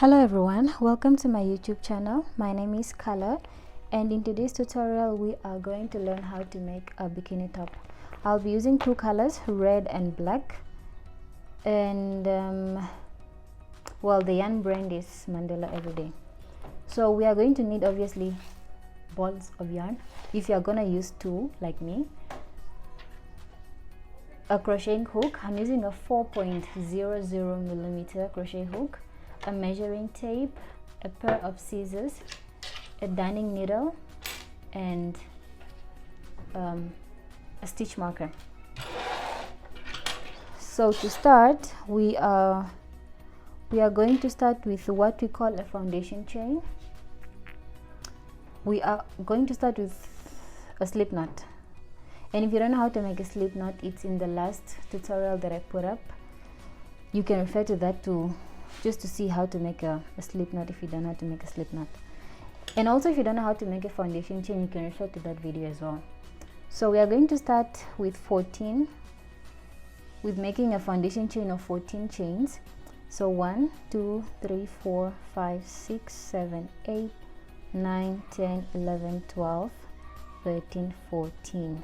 Hello everyone, welcome to my YouTube channel. My name is Color, and in today's tutorial we are going to learn how to make a bikini top. I'll be using two colors, red and black, and well, the yarn brand is Mandela Everyday. So we are going to need obviously balls of yarn if you are gonna use two like me, a crocheting hook. I'm using a 4.00 millimeter crochet hook, a measuring tape, a pair of scissors, a darning needle, and a stitch marker. So to start, we are going to start with what we call a foundation chain. We are going to start with a slip knot, and if you don't know how to make a slip knot, it's in the last tutorial that I put up. You can refer to that just to see how to make a slip knot if you don't know how to make a slip knot. And also, if you don't know how to make a foundation chain, you can refer to that video as well. So we are going to start with making a foundation chain of 14 chains. So 1 2 3 4 5 6 7 8 9 10 11 12 13 14.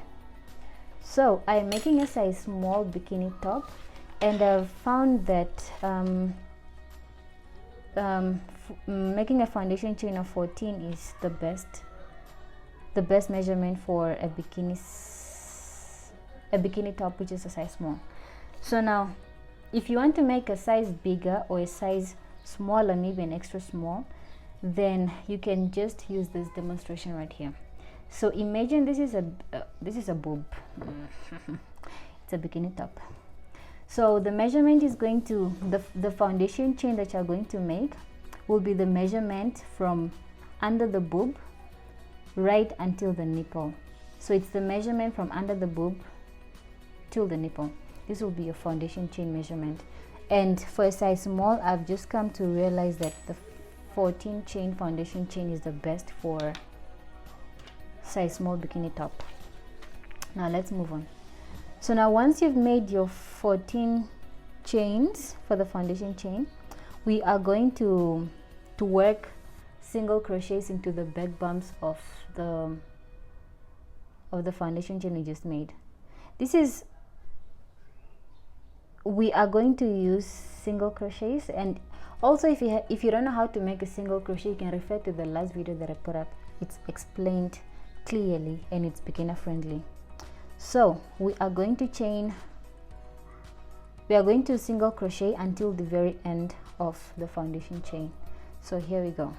So I am making a size small bikini top, and I've found that making a foundation chain of 14 is the best measurement for a bikini top, which is a size small. So now, if you want to make a size bigger or a size smaller, maybe an extra small, then you can just use this demonstration right here. So imagine this is a boob. It's a bikini top. So the measurement is going to the foundation chain that you're going to make will be the measurement from under the boob right until the nipple. So it's the measurement from under the boob till the nipple. This will be your foundation chain measurement. And for a size small, I've just come to realize that the 14 chain foundation chain is the best for size small bikini top. Now let's move on. So now, once you've made your 14 chains for the foundation chain, we are going to work single crochets into the back bumps of the foundation chain we just made. We are going to use single crochets, and also if you don't know how to make a single crochet, you can refer to the last video that I put up. It's explained clearly and it's beginner friendly. So we are going to single crochet until the very end of the foundation chain. So here we go.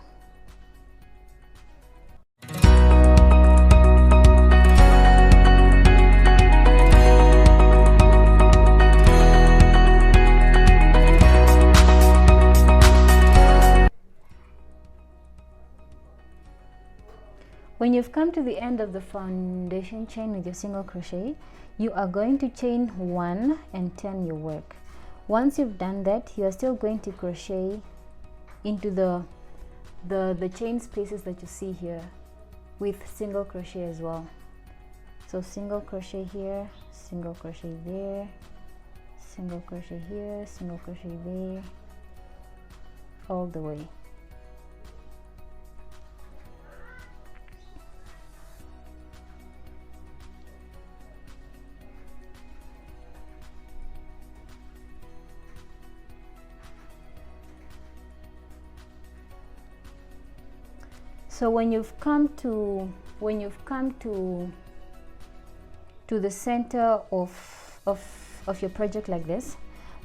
When you've come to the end of the foundation chain with your single crochet, you are going to chain 1 and turn your work. Once you've done that, you are still going to crochet into the chain spaces that you see here with single crochet as well. So single crochet here, single crochet there, single crochet here, single crochet there, all the way. So when you've come to the center of your project like this,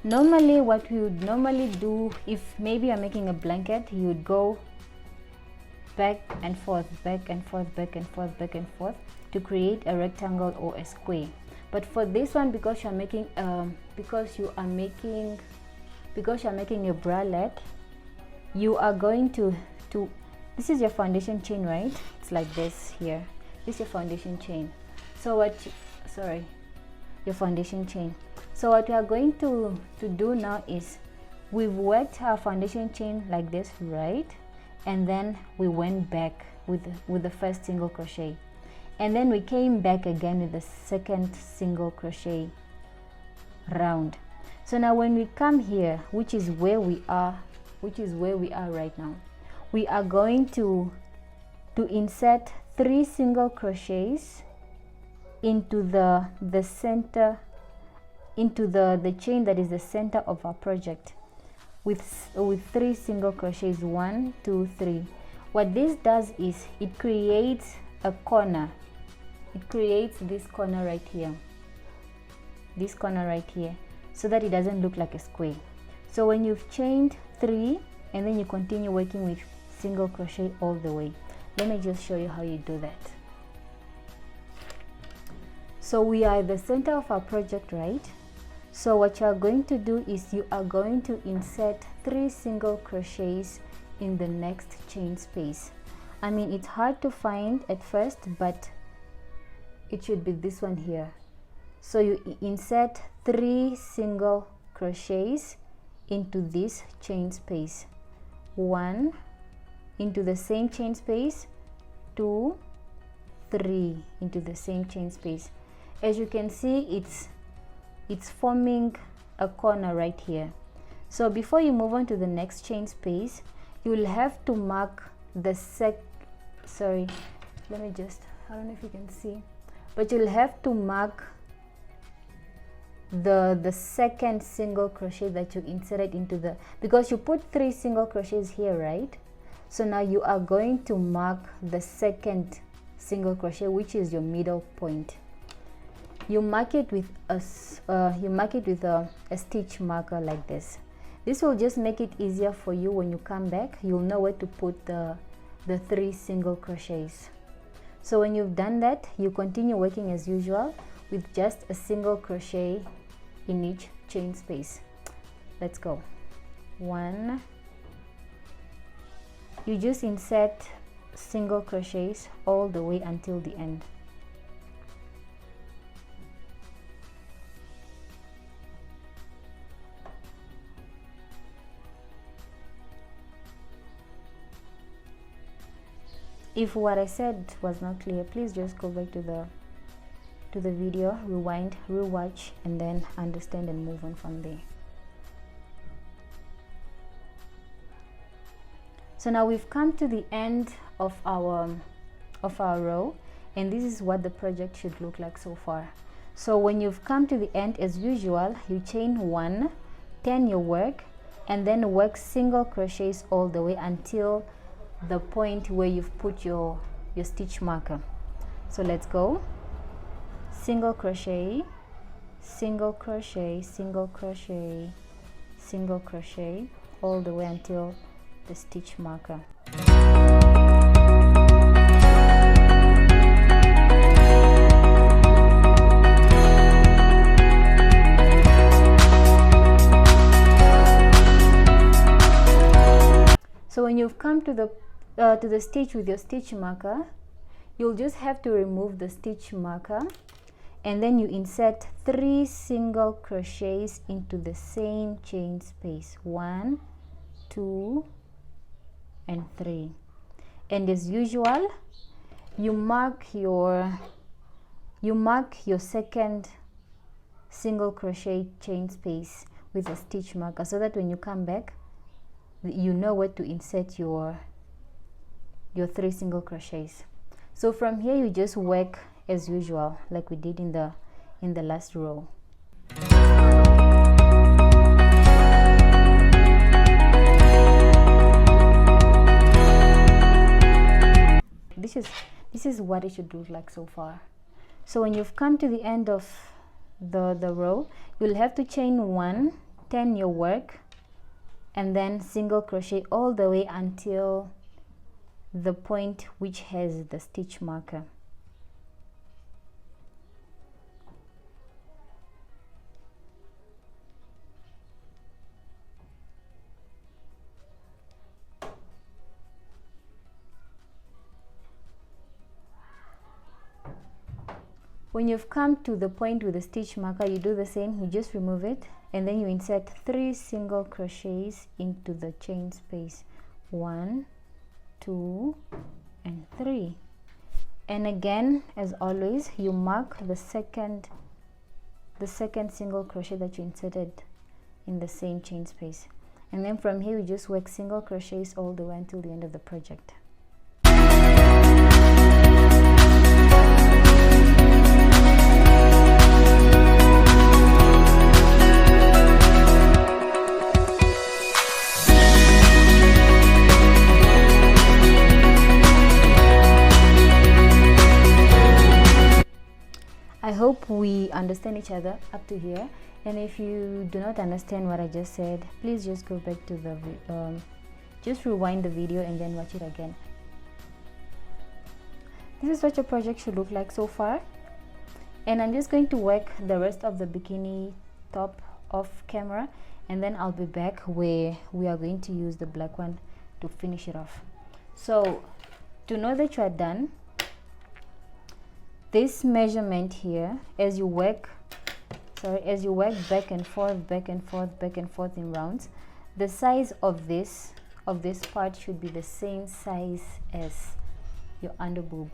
normally what we would normally do, if maybe you're making a blanket, you would go back and forth, back and forth, back and forth, back and forth to create a rectangle or a square. But for this one, because you're making a bralette, you are going to this is your foundation chain, right? It's like this here. This is your foundation chain. So your foundation chain. So what we are going to do now is we've worked our foundation chain like this, right? And then we went back with the first single crochet, and then we came back again with the second single crochet round. So now when we come here, which is where we are which is where we are right now, we are going to insert 3 single crochets into the center, into the chain that is the center of our project, with 3 single crochets. 1, 2, 3. What this does is it creates a corner. It creates this corner right here, this corner right here, so that it doesn't look like a square. So when you've chained 3 and then you continue working with single crochet all the way, let me just show you how you do that. So we are at the center of our project, right? So what you are going to do is you are going to insert 3 single crochets in the next chain space. I mean, it's hard to find at first, but it should be this one here. So you insert 3 single crochets into this chain space. 1 into the same chain space, 2, 3 into the same chain space. As you can see, it's forming a corner right here. So before you move on to the next chain space, you will have to mark the I don't know if you can see, but you'll have to mark the second single crochet that you inserted into the, because you put 3 single crochets here, right? So now you are going to mark the second single crochet, which is your middle point. You mark it with a stitch marker like this. This will just make it easier for you when you come back. You'll know where to put the 3 single crochets. So when you've done that, you continue working as usual with just a single crochet in each chain space. Let's go. 1. You just insert single crochets all the way until the end. If what I said was not clear, please just go back to the video, rewind, rewatch, and then understand and move on from there. So now we've come to the end of our row, and this is what the project should look like so far. So when you've come to the end, as usual, you chain 1, turn your work, and then work single crochets all the way until the point where you've put your stitch marker. So let's go. Single crochet, single crochet, single crochet, single crochet, all the way until the stitch marker. So when you've come to the stitch with your stitch marker, you'll just have to remove the stitch marker, and then you insert 3 single crochets into the same chain space. 1, 2, and 3. And as usual, you mark your second single crochet chain space with a stitch marker, so that when you come back, you know where to insert your 3 single crochets. So from here you just work as usual, like we did in the last row. This is what it should look like so far. So when you've come to the end of the row, you'll have to chain 1, turn your work, and then single crochet all the way until the point which has the stitch marker. When you've come to the point with the stitch marker, you do the same. You just remove it, and then you insert 3 single crochets into the chain space. 1, 2, and 3. And again, as always, you mark the second single crochet that you inserted in the same chain space. And then from here we just work single crochets all the way until the end of the project. I hope we understand each other up to here, and if you do not understand what I just said, please just go back to the just rewind the video and then watch it again. This is what your project should look like so far, and I'm just going to work the rest of the bikini top off camera, and then I'll be back where we are going to use the black one to finish it off. So to know that you are done, this measurement here, as you work back and forth, back and forth, back and forth in rounds, the size of this part should be the same size as your under boob.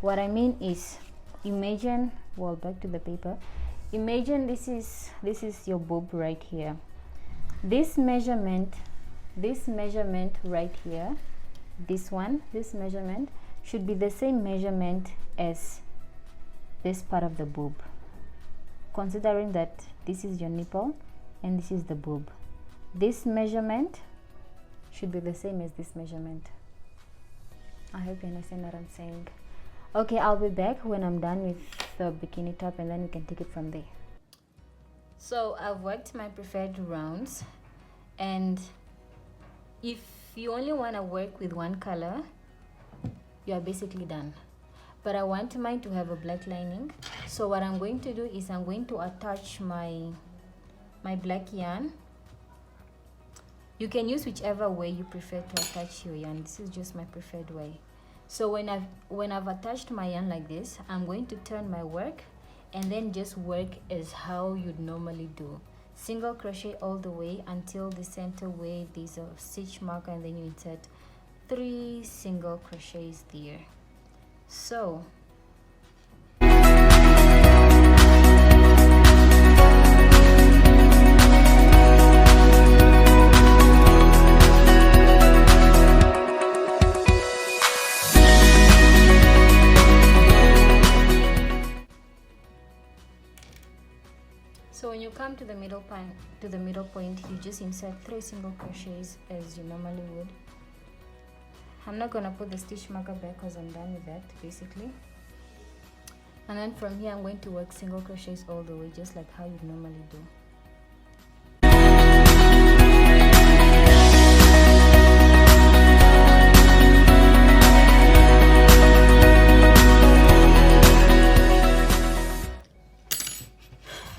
What I mean is, imagine, well, back to the paper, imagine this is your boob right here. This measurement right here, this measurement should be the same measurement as this part of the boob, considering that this is your nipple and this is the boob. This measurement should be the same as this measurement. I hope you understand what I'm saying. Okay, I'll be back when I'm done with the bikini top, and then we can take it from there. So I've worked my preferred rounds, and if you only want to work with one color, you are basically done. But I want mine to have a black lining, so what I'm going to do is I'm going to attach my black yarn. You can use whichever way you prefer to attach your yarn. This is just my preferred way. So when I've attached my yarn like this, I'm going to turn my work and then just work as how you'd normally do. Single crochet all the way until the center where there's a stitch marker, and then you insert 3 single crochets there. So when you come to the middle point, you just insert 3 single crochets as you normally would. I'm not gonna put the stitch marker back because I'm done with that basically. And then from here I'm going to work single crochets all the way, just like how you normally do.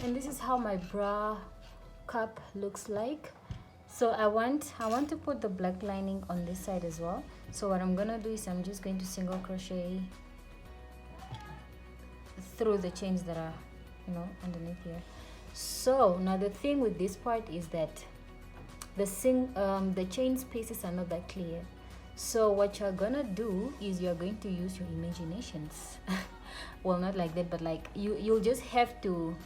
And this is how my bra cup looks like. So I want to put the black lining on this side as well. So what I'm gonna do is I'm just going to single crochet through the chains that are, underneath here. So now the thing with this part is that the chain spaces are not that clear. So what you're gonna do is you're going to use your imaginations. Well, not like that, but like you'll just have to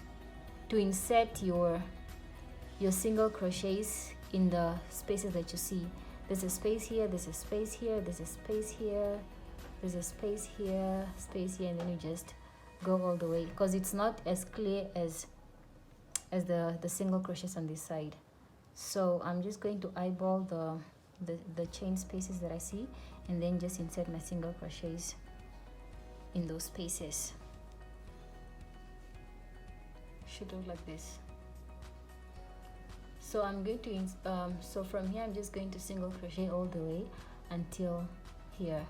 insert your single crochets in the spaces that you see. There's a space here, there's a space here, there's a space here, there's a space here, and then you just go all the way, because it's not as clear as the single crochets on this side. So I'm just going to eyeball the chain spaces that I see, and then just insert my single crochets in those spaces. Should look like this. So I'm going to so from here I'm just going to single crochet all the way until here.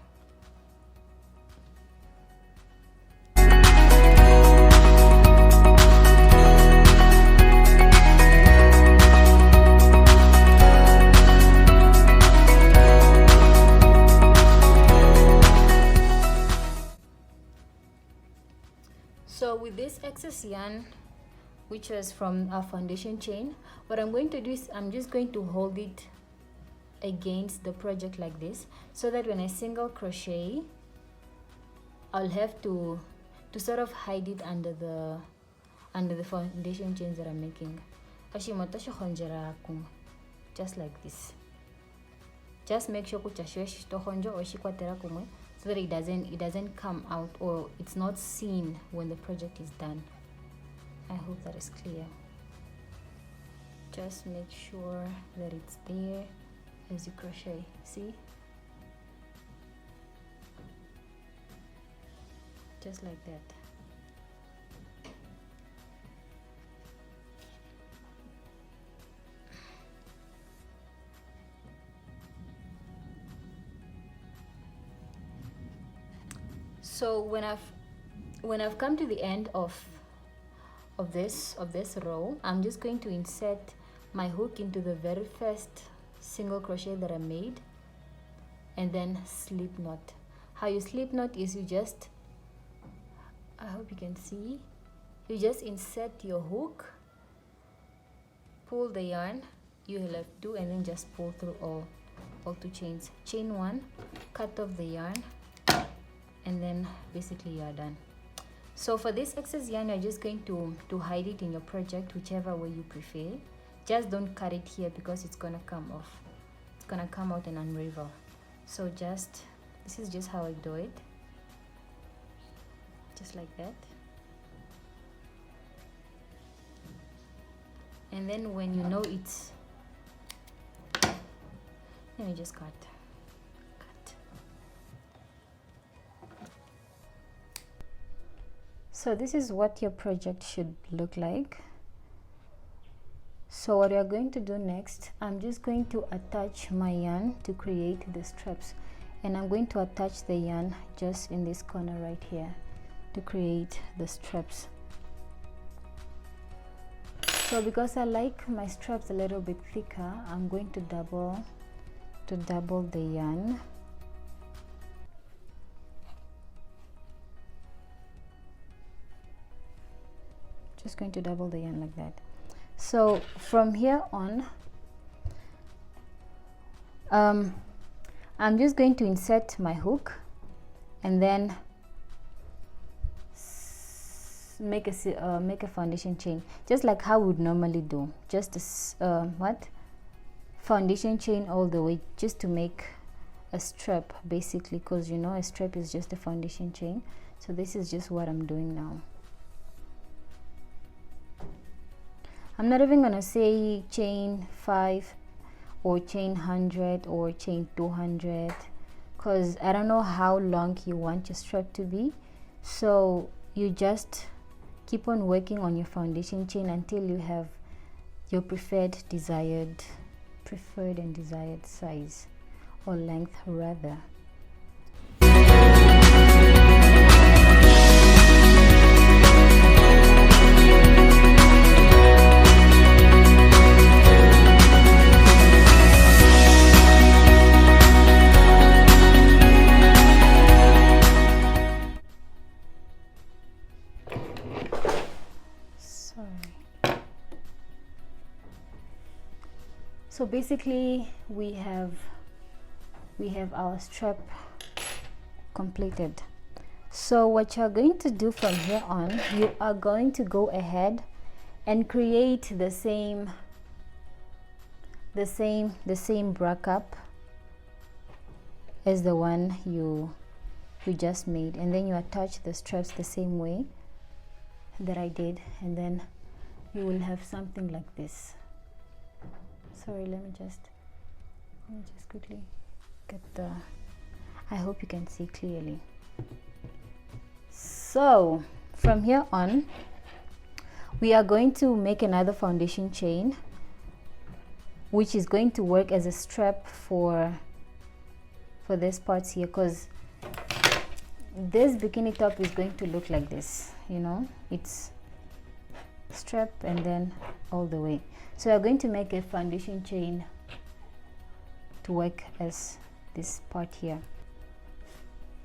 So with this excess yarn, which was from our foundation chain, what I'm going to do is I'm just going to hold it against the project like this, so that when I single crochet, I'll have to sort of hide it under the foundation chains that I'm making. just like this. Just make sure so that it doesn't come out, or it's not seen when the project is done. I hope that is clear. Just make sure that it's there as you crochet. See, just like that. So when I've come to the end of this row, I'm just going to insert my hook into the very first single crochet that I made, and then slip knot. How you slip knot is you just, I hope you can see, you just insert your hook, pull the yarn, you will have 2, and then just pull through all 2 chains. Chain 1, cut off the yarn, and then basically you are done. So for this excess yarn, you're just going to hide it in your project, whichever way you prefer. Just don't cut it here because it's gonna come off. It's gonna come out and unravel. So just, this is just how I do it. Just like that. And then when you know it's, let me just cut. So this is what your project should look like. So what we are going to do next, I'm just going to attach my yarn to create the straps, and I'm going to attach the yarn just in this corner right here to create the straps. So because I like my straps a little bit thicker, I'm going to double the yarn. Just going to double the yarn like that. So from here on, I'm just going to insert my hook and then make a foundation chain, just like how we would normally do. Just foundation chain all the way, just to make a strap basically, because you know a strap is just a foundation chain. So this is just what I'm doing now. I'm not even gonna say chain 5 or chain 100 or chain 200, because I don't know how long you want your strap to be. So you just keep on working on your foundation chain until you have your preferred and desired size, or length rather. So basically we have our strap completed. So what you're going to do from here on, you are going to go ahead and create the same bra cup as the one you just made, and then you attach the straps the same way that I did, and then you will have something like this. Sorry, let me just quickly get the, I hope you can see clearly. So from here on, we are going to make another foundation chain, which is going to work as a strap for this parts here, because this bikini top is going to look like this, you know, it's strap and then all the way. So we're going to make a foundation chain to work as this part here.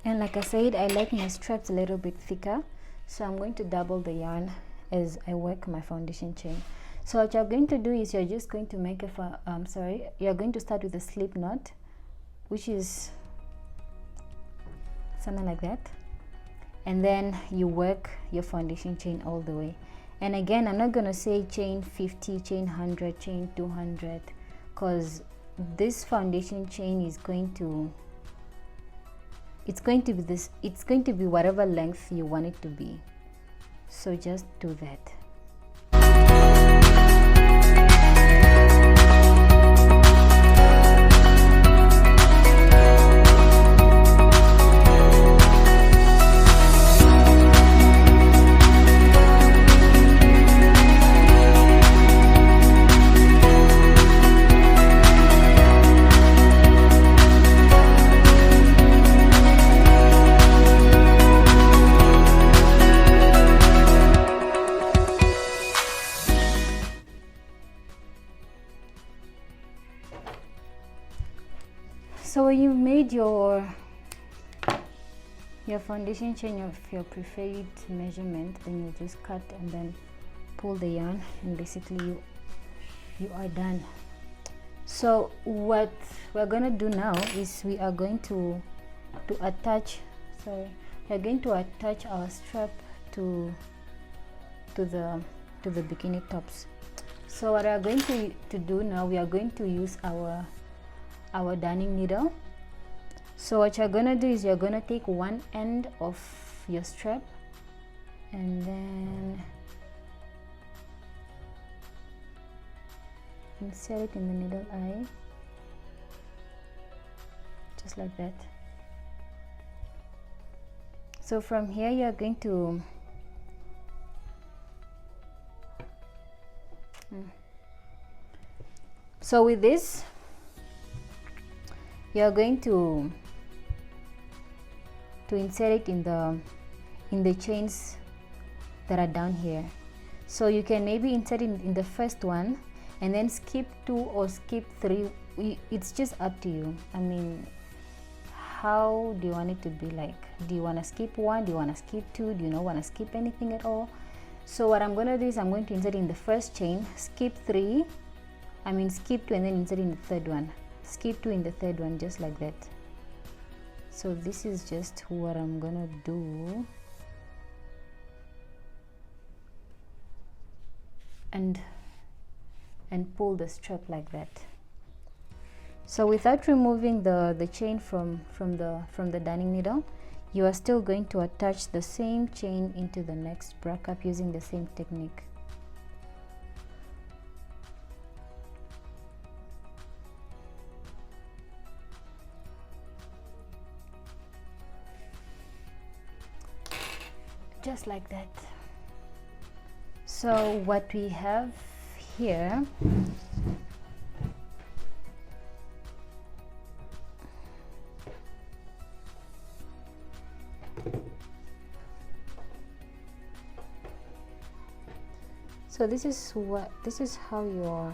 And like I said, I like my straps a little bit thicker, so I'm going to double the yarn as I work my foundation chain. So what you're going to do is you're just going to make you're going to start with a slip knot, which is something like that, and then you work your foundation chain all the way. And again, I'm not going to say chain 50, chain 100, chain 200, because this foundation chain is going to be whatever length you want it to be. So just do that. So when you've made your foundation chain of your preferred measurement, then you just cut and then pull the yarn, and basically you are done. So what we're gonna do now is we are going to attach our strap to the bikini tops. So what we are going to do now, we are going to use our darning needle. So what you're gonna do is you're gonna take one end of your strap and then insert it in the needle eye, just like that. So from here you're going to so with this you are going to insert it in the chains that are down here. So you can maybe insert it in the first one and then skip 2 or skip 3. It's just up to you. I mean, how do you want it to be like? Do you want to skip 1? Do you want to skip 2? Do you not want to skip anything at all? So what I'm going to do is I'm going to insert in the first chain, skip 3, skip 2, and then insert in the third one, skip 2 in the third one, just like that. So this is just what I'm gonna do, and pull the strap like that. So without removing the chain from the darning needle, you are still going to attach the same chain into the next bra cup using the same technique. Just like that. So what we have here so this is how your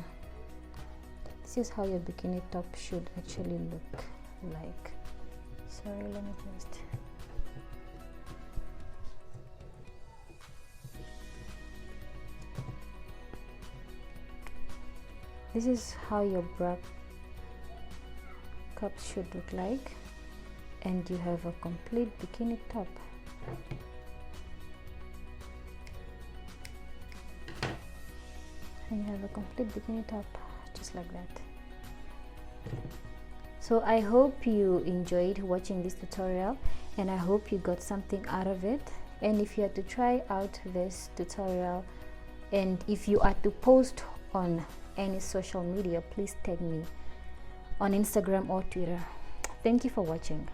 bikini top should actually look like. Sorry, let me just this is how your bra cups should look like, and you have a complete bikini top. And you have a complete bikini top, just like that. So I hope you enjoyed watching this tutorial, and I hope you got something out of it. And if you are to try out this tutorial, and if you are to post on any social media, please tag me on Instagram or Twitter. Thank you for watching.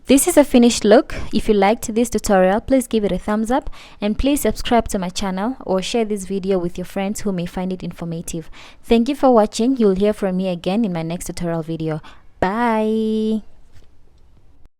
This is a finished look. If you liked this tutorial, please give it a thumbs up, and please subscribe to my channel or share this video with your friends who may find it informative. Thank you for watching. You'll hear from me again in my next tutorial video. Bye.